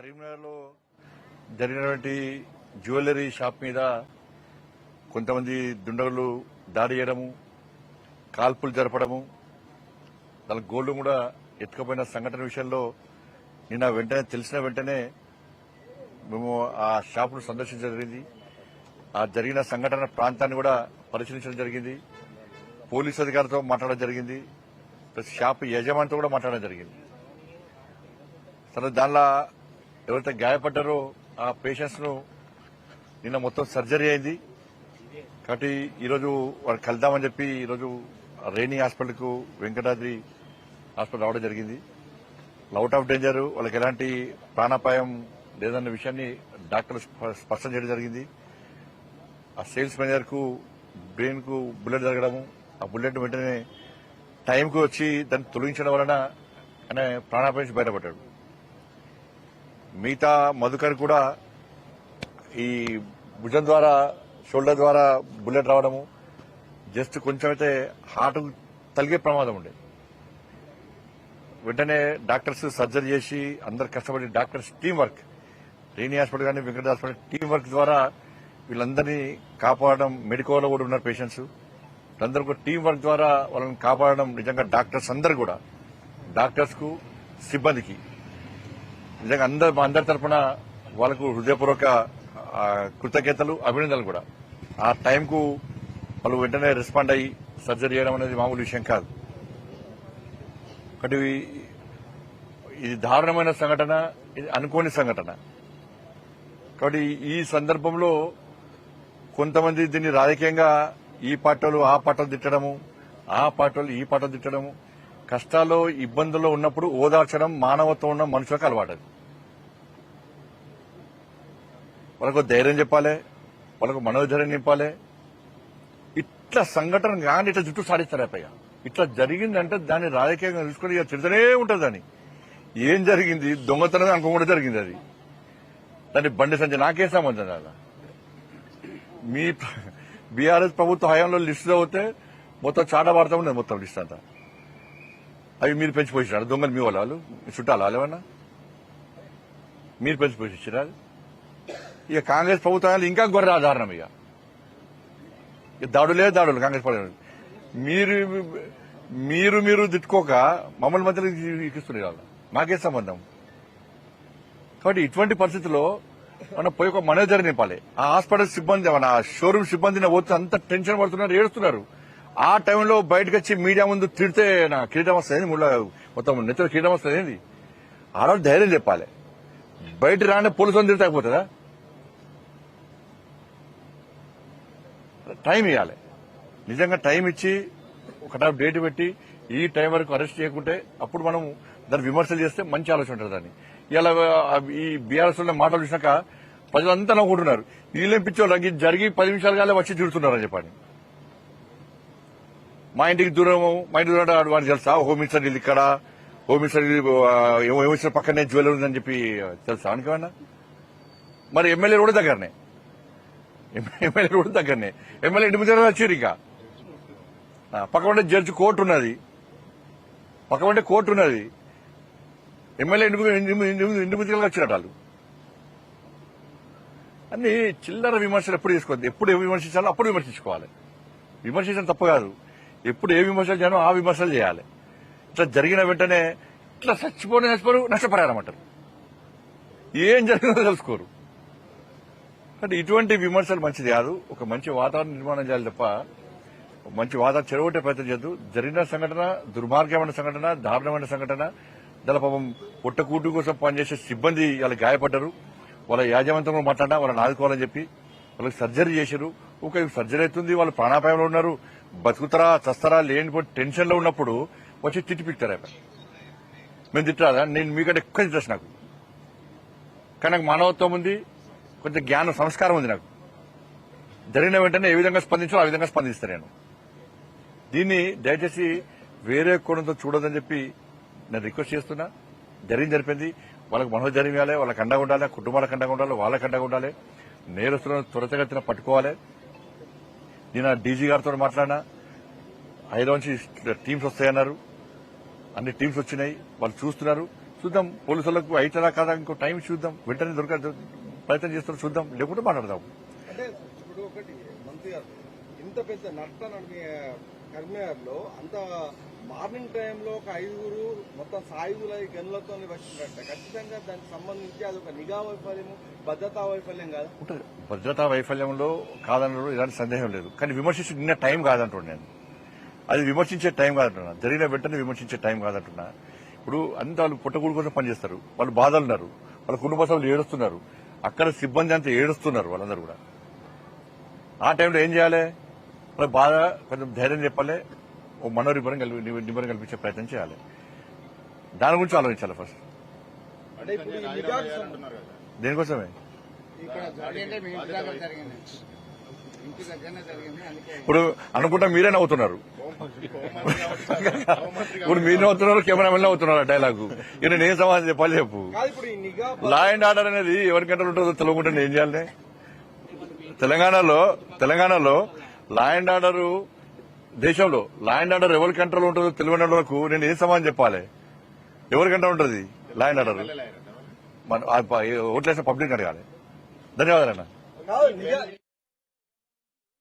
కరీంనగర్లో జరిగినటువంటి jewellery shop మీద కొంతమంది దుండగులు దాడి చేయడము, కాల్పులు జరపడము, దాని గోల్డ్ కూడా ఎత్తుకుపోయిన సంఘటన విషయంలో నిన్న వెంటనే తెలిసిన వెంటనే మేము ఆ షాపును సందర్శించడం జరిగింది. ఆ జరిగిన సంఘటన ప్రాంతాన్ని కూడా పరిశీలించడం జరిగింది. పోలీసు అధికారులతో మాట్లాడడం జరిగింది. ప్లస్ షాప్ యజమానితో కూడా మాట్లాడడం జరిగింది. సరే, దానిలో ఎవరైతే గాయపడ్డారో ఆ పేషెంట్స్ ను నిన్న మొత్తం సర్జరీ అయింది కాబట్టి ఈరోజు వాళ్ళకి కలుద్దామని చెప్పి ఈరోజు రేణి హాస్పిటల్ కు వెంకటాద్రి హాస్పిటల్ రావడం జరిగింది. అవుట్ ఆఫ్ డేంజర్, వాళ్ళకి ఎలాంటి ప్రాణాపాయం లేదన్న విషయాన్ని డాక్టర్ స్పష్టం చేయడం జరిగింది. ఆ సేల్స్ మేనేజర్ కు బ్రెయిన్ కు బుల్లెట్ జరగడము, ఆ బుల్లెట్ వెంటనే టైంకు వచ్చి దాన్ని తొలగించడం వలన ఆయన ప్రాణాపాయం నుంచి బయటపడ్డాడు. మిగతా మధుకర్ కూడా ఈ భుజం ద్వారా, షోల్డర్ ద్వారా బుల్లెట్ రావడము, జస్ట్ కొంచెం అయితే హార్ట్ తలిగే ప్రమాదం ఉండేది. వెంటనే డాక్టర్స్ సర్జరీ చేసి అందరు కష్టపడి డాక్టర్స్ టీం వర్క్, రేణి హాస్పిటల్ కానీ వెంకట హాస్పిటల్ టీం వర్క్ ద్వారా వీళ్ళందరినీ కాపాడడం, మెడికోలో కూడా ఉన్నారు పేషెంట్స్, వీళ్ళందరూ కూడా టీం వర్క్ ద్వారా వాళ్ళని కాపాడడం నిజంగా డాక్టర్స్ అందరు కూడా, డాక్టర్స్ కు సిబ్బందికి నిజంగా మా అందరి తరఫున వాళ్ళకు హృదయపూర్వక కృతజ్ఞతలు, అభినందనలు కూడా. ఆ టైంకు వాళ్ళు వెంటనే రెస్పాండ్ అయ్యి సర్జరీ చేయడం అనేది మామూలు విషయం కాదు. ఒకటి ఇది దారుణమైన సంఘటన, ఇది అనుకోని సంఘటన. కాబట్టి ఈ సందర్భంలో కొంతమంది దీన్ని రాజకీయంగా ఈ పార్టీలు ఆ పార్టీలు తిట్టడము, ఆ పార్టీలు ఈ పార్టీలు తిట్టడము, కష్టాల్లో ఇబ్బందుల్లో ఉన్నప్పుడు ఓదార్చడం మానవత్వం ఉన్న మనుషులకు అలవాటు. వాళ్ళకు ధైర్యం చెప్పాలి, వాళ్ళకు మనోధైర్యం నింపాలి. ఇట్లా సంఘటన కానీ ఇట్లా జుట్టు సాధిస్తారు. పైగా ఇట్లా జరిగిందంటే దాన్ని రాజకీయంగా తీసుకుని ఇక తిడుతూనే ఉంటుంది. దాన్ని ఏం జరిగింది, దొంగతనం అనుకోకుండా జరిగింది. అది దాన్ని బండి సంజయ్ నాకేం సంబంధం అలా. మీ బీఆర్ఎస్ ప్రభుత్వ హయాంలో లిస్టు చదివితే మొత్తం చాట వాడతా ఉండేది, మొత్తం లిస్ట్ అంతా. అవి మీరు పెంచి పోషించారు దొంగలు, మీ వాళ్ళు చుట్టాలు వాళ్ళేమన్నా మీరు పెంచి పోషించారు. ఇక కాంగ్రెస్ ప్రభుత్వం ఇంకా గొర్రె ఆధారణం. ఇక దాడులే దాడులు కాంగ్రెస్ ప్రభుత్వం. మీరు తిట్టుకోక మమ్మల్ని మధ్యలో ఇస్తున్నారు వాళ్ళు, మాకే సంబంధం. కాబట్టి ఇటువంటి పరిస్థితుల్లో మనం పోయి ఒక మనోధైర్యం నింపాలి. ఆ హాస్పిటల్ సిబ్బంది, మన షోరూమ్ సిబ్బందిని పోతే అంత టెన్షన్ పడుతున్నారు, ఏడుస్తున్నారు. ఆ టైంలో బయటకు వచ్చి మీడియా ముందు తిడితే నా కిరీటం వస్తుంది, మొత్తం నెత్తిలో కిరీటం వస్తుంది. ఏంది ఆ రోజు ధైర్యం చెప్పాలి. బయట రానే పోలీసులను తిడితే అయిపోతుందా? టైం ఇవ్వాలి. నిజంగా టైం ఇచ్చి ఒక డేట్ పెట్టి ఈ టైం వరకు అరెస్ట్ చేయకుంటే అప్పుడు మనం దాన్ని విమర్శలు చేస్తే మంచి ఆలోచన ఉంటుంది. దాన్ని ఇలా ఈ బీఆర్ఎస్ లో మాటలు చూసినాక ప్రజలంతా నవ్వుకుంటున్నారు. వీళ్ళేం పిచ్చోళ్ళకి జరిగి 10 నిమిషాలు కాలే వచ్చి తిడుతున్నారని చెప్పండి. మా ఇంటికి దూరం వాడికి తెలుసా హోమ్ మినిస్టర్ ఇల్లు ఇక్కడ, హోమ్ మినిస్టర్ పక్కనే జ్యువెలరీ ఉందని చెప్పి తెలుసా అనుకోమన్నా? మరి ఎమ్మెల్యే కూడా దగ్గరనే, ఎమ్మెల్యే ఇంటి ముందు వచ్చారు. ఇక పక్కనే జడ్జి కోర్టు ఉన్నది, పక్కనే కోర్టు ఉన్నది. ఎమ్మెల్యే ఇంటి ముందుగా వచ్చినట్టు వాళ్ళు అన్ని చిల్లర విమర్శలు ఎప్పుడు చేసుకోవద్దు. ఎప్పుడు ఏ విమర్శించాలో అప్పుడు విమర్శించుకోవాలి. విమర్శించడం తప్పు కాదు. ఎప్పుడు ఏ విమర్శలు చేయాలో ఆ విమర్శలు చేయాలి. ఇట్లా జరిగిన వెంటనే ఇట్లా చచ్చిపోరు నష్టపరిహారం అంటారు. ఏం జరిగిందో తెలుసుకోరు. అంటే ఇటువంటి విమర్శలు మంచిది కాదు. ఒక మంచి వాతావరణం నిర్మాణం చేయాలి తప్ప మంచి వాతావరణం చెడగొట్టే ప్రయత్నం చేయద్దు. జరిగిన సంఘటన దుర్మార్గమైన సంఘటన, దారుణమైన సంఘటన. దాని పాపం పుట్టకూటు కోసం పనిచేసే సిబ్బంది వాళ్ళకి గాయపడ్డారు. వాళ్ళ యాజమాన్యంతో మాట్లాడినా వాళ్ళని ఆదుకోవాలని చెప్పి వాళ్ళకి సర్జరీ చేశారు. ఒక సర్జరీ అవుతుంది, వాళ్ళు ప్రాణాపాయంలో ఉన్నారు, బతుకుతారా చస్తారా లేని టెన్షన్ లో ఉన్నప్పుడు వచ్చి తిట్టి పిక్తారా? మేము తిట్టారా? నేను మీకంటే ఎక్కువ తిట్టచ్చు నాకు. కానీ నాకు మానవత్వం ఉంది, కొంచెం జ్ఞానం, సంస్కారం ఉంది నాకు. జరిగిన వెంటనే ఏ విధంగా స్పందించాలో ఆ విధంగా స్పందిస్తాను నేను. దీన్ని దయచేసి వేరే కోణంతో చూడదని చెప్పి నేను రిక్వెస్ట్ చేస్తున్నా. జరిపింది వాళ్ళకి మనోధైర్యం ఇవ్వాలి, వాళ్ళకి అండగా ఉండాలి, కుటుంబాలకు అండగా ఉండాలి, వాళ్ళకి అండగా ఉండాలి. నేరస్తులను త్వరితగతిన పట్టుకోవాలి. నేను డీజీ గారితో మాట్లాడినా, హైదరాబాద్ నుంచి టీమ్స్ వస్తాయన్నారు. అన్ని టీమ్స్ వచ్చినాయి, వాళ్ళు చూస్తున్నారు. చూద్దాం పోలీసులకు అవుతుందా కాదా ఇంకో టైం చూద్దాం, వెంటనే ప్రయత్నం చేస్తాం చూద్దాం, లేకుంటే మాట్లాడదాం. అంటే ఇప్పుడు ఒకటి మంత్రి గారు ఇంత పెద్ద నట్ట కర్మేర్లో అంత మార్నింగ్ టైంలో ఒక 5 మొత్తం సాయుధులై గనులతో వచ్చినట్ట ఖచ్చితంగా దానికి సంబంధించి అది ఒక నిఘా వైఫల్యము, భద్రతా వైఫల్యం కాదు. ఉంటుంది భద్రతా వైఫల్యంలో కాదనడం ఎలాంటి సందేహం లేదు. కానీ విమర్శించిన టైం కాదంటున్నాను నేను. అది విమర్శించే టైం కాదంటున్నా, జరిగిన వెంటనే విమర్శించే టైం కాదంటున్నా. ఇప్పుడు అంత వాళ్ళు పుట్టగూడు కోసం పనిచేస్తారు, వాళ్ళు బాధలు ఉన్నారు, వాళ్ళ కుటుంబ సభ్యులు ఏడుస్తున్నారు, అక్కడ సిబ్బంది అంతా ఏడుస్తున్నారు వాళ్ళందరూ కూడా. ఆ టైంలో ఏం చేయాలి? వాళ్ళ బాధ కొంచెం ధైర్యం చెప్పాలి, ఓ నిబ్బరం కల్పించే ప్రయత్నం చేయాలి. దాని గురించి ఆలోచించాలి ఫస్ట్. అంటే ఇప్పుడు ఈ నిఘా దేనికోసమే ఇప్పుడు అనుకుంటా మీరే నవ్వుతున్నారు, ఇప్పుడు మీరు నవ్వుతున్నారు, కెమెరామెన్ నవ్వుతున్నారు. డైలాగు ఇక నేను ఏం సమాధానం చెప్పాలి చెప్పు. కాదు ఇప్పుడు ఈ నిఘా లా అండ్ ఆర్డర్ అనేది ఎవరికంటే ఉంటుందో తెలియకుండా నేను ఏం చేయాలి? తెలంగాణలో లా అండ్ ఆర్డర్, దేశంలో లా అండ్ ఆర్డర్ ఎవరి కంట్రోల్ ఉంటుందో తెలియని వరకు నేను ఏం సమాధానం చెప్పాలి? ఎవరికంటే ఉంటుంది లా అండ్ ఆర్డర్? ఓట్లేసిన పబ్లిక్ అడగాలి. ధన్యవాదాలన్నా. కాదు నిఘా